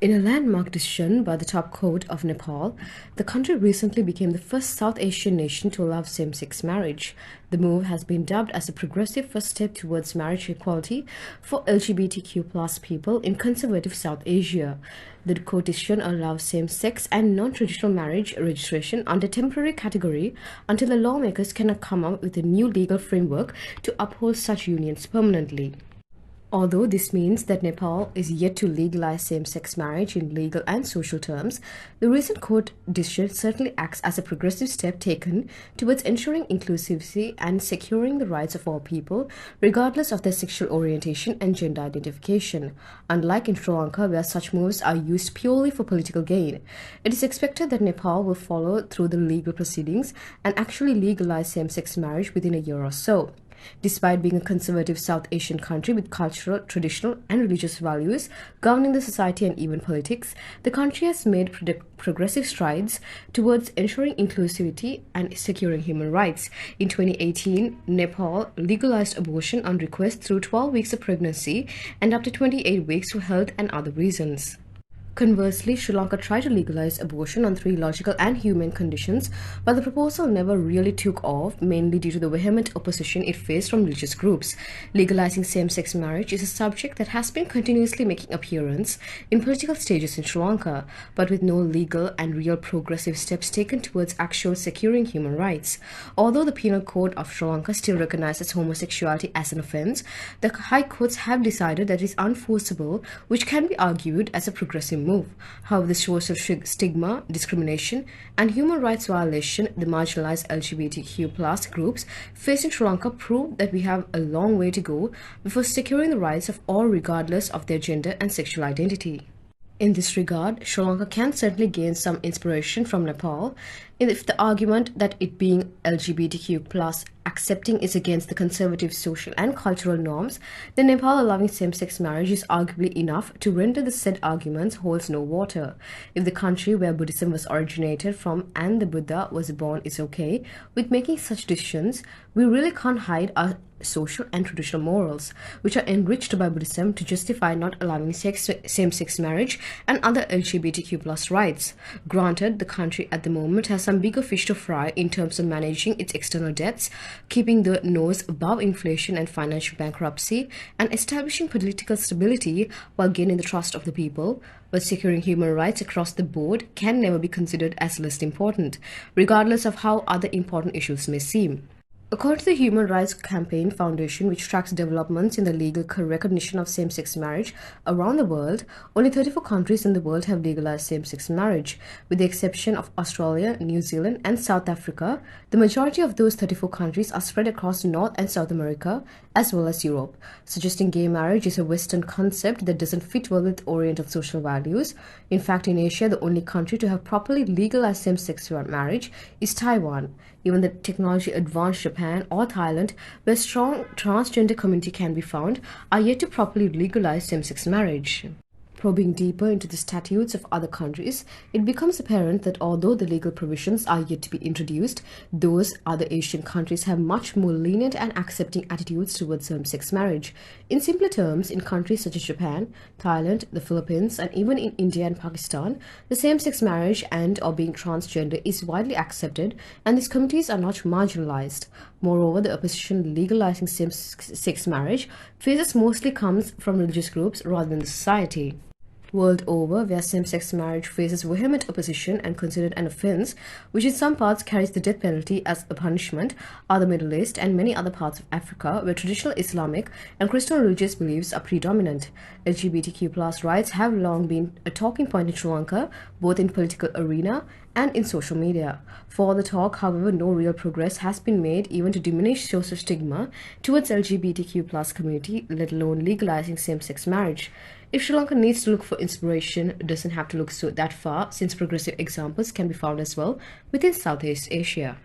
In a landmark decision by the top court of Nepal, the country recently became the first South Asian nation to allow same-sex marriage. The move has been dubbed as a progressive first step towards marriage equality for LGBTQ plus people in conservative South Asia. The court decision allows same-sex and non-traditional marriage registration under temporary category until the lawmakers cannot come up with a new legal framework to uphold such unions permanently. Although this means that Nepal is yet to legalize same-sex marriage in legal and social terms, the recent court decision certainly acts as a progressive step taken towards ensuring inclusivity and securing the rights of all people, regardless of their sexual orientation and gender identification. Unlike in Sri Lanka, where such moves are used purely for political gain, it is expected that Nepal will follow through the legal proceedings and actually legalize same-sex marriage within a year or so. Despite being a conservative South Asian country with cultural, traditional, and religious values governing the society and even politics, the country has made progressive strides towards ensuring inclusivity and securing human rights. In 2018, Nepal legalized abortion on request through 12 weeks of pregnancy and up to 28 weeks for health and other reasons. Conversely, Sri Lanka tried to legalize abortion on 3 logical and humane conditions, but the proposal never really took off, mainly due to the vehement opposition it faced from religious groups. Legalizing same-sex marriage is a subject that has been continuously making appearance in political stages in Sri Lanka, but with no legal and real progressive steps taken towards actual securing human rights. Although the Penal Code of Sri Lanka still recognizes homosexuality as an offense, the high courts have decided that it is unforceable, which can be argued as a progressive move. However, the social stigma, discrimination, and human rights violation the marginalized LGBTQ plus groups face in Sri Lanka prove that we have a long way to go before securing the rights of all regardless of their gender and sexual identity. In this regard, Sri Lanka can certainly gain some inspiration from Nepal if the argument that it being LGBTQ plus accepting is against the conservative social and cultural norms, then Nepal allowing same-sex marriage is arguably enough to render the said arguments holds no water. If the country where Buddhism was originated from and the Buddha was born is okay with making such decisions, we really can't hide our social and traditional morals, which are enriched by Buddhism to justify not allowing same-sex marriage and other LGBTQ plus rights. Granted, the country at the moment has some bigger fish to fry in terms of managing its external debts, keeping the nose above inflation and financial bankruptcy, and establishing political stability while gaining the trust of the people, but securing human rights across the board can never be considered as less important, regardless of how other important issues may seem. According to the Human Rights Campaign Foundation, which tracks developments in the legal recognition of same-sex marriage around the world, only 34 countries in the world have legalized same-sex marriage. With the exception of Australia, New Zealand, and South Africa, the majority of those 34 countries are spread across North and South America, as well as Europe, suggesting gay marriage is a Western concept that doesn't fit well with Oriental social values. In fact, in Asia, the only country to have properly legalized same-sex marriage is Taiwan. Even the technology-advanced Japan or Thailand, where strong transgender community can be found, are yet to properly legalize same-sex marriage. Probing deeper into the statutes of other countries, it becomes apparent that although the legal provisions are yet to be introduced, those other Asian countries have much more lenient and accepting attitudes towards same-sex marriage. In simpler terms, in countries such as Japan, Thailand, the Philippines, and even in India and Pakistan, the same-sex marriage and or being transgender is widely accepted, and these communities are not marginalized. Moreover, the opposition legalizing same-sex marriage faces mostly comes from religious groups rather than the society. World over, where same-sex marriage faces vehement opposition and considered an offense, which in some parts carries the death penalty as a punishment, are the Middle East and many other parts of Africa, where traditional Islamic and Christian religious beliefs are predominant. LGBTQ plus rights have long been a talking point in Sri Lanka, both in political arena and in social media. For the talk, however, no real progress has been made even to diminish social stigma towards LGBTQ plus community, let alone legalizing same-sex marriage. If Sri Lanka needs to look for inspiration, it doesn't have to look that far, since progressive examples can be found as well within Southeast Asia.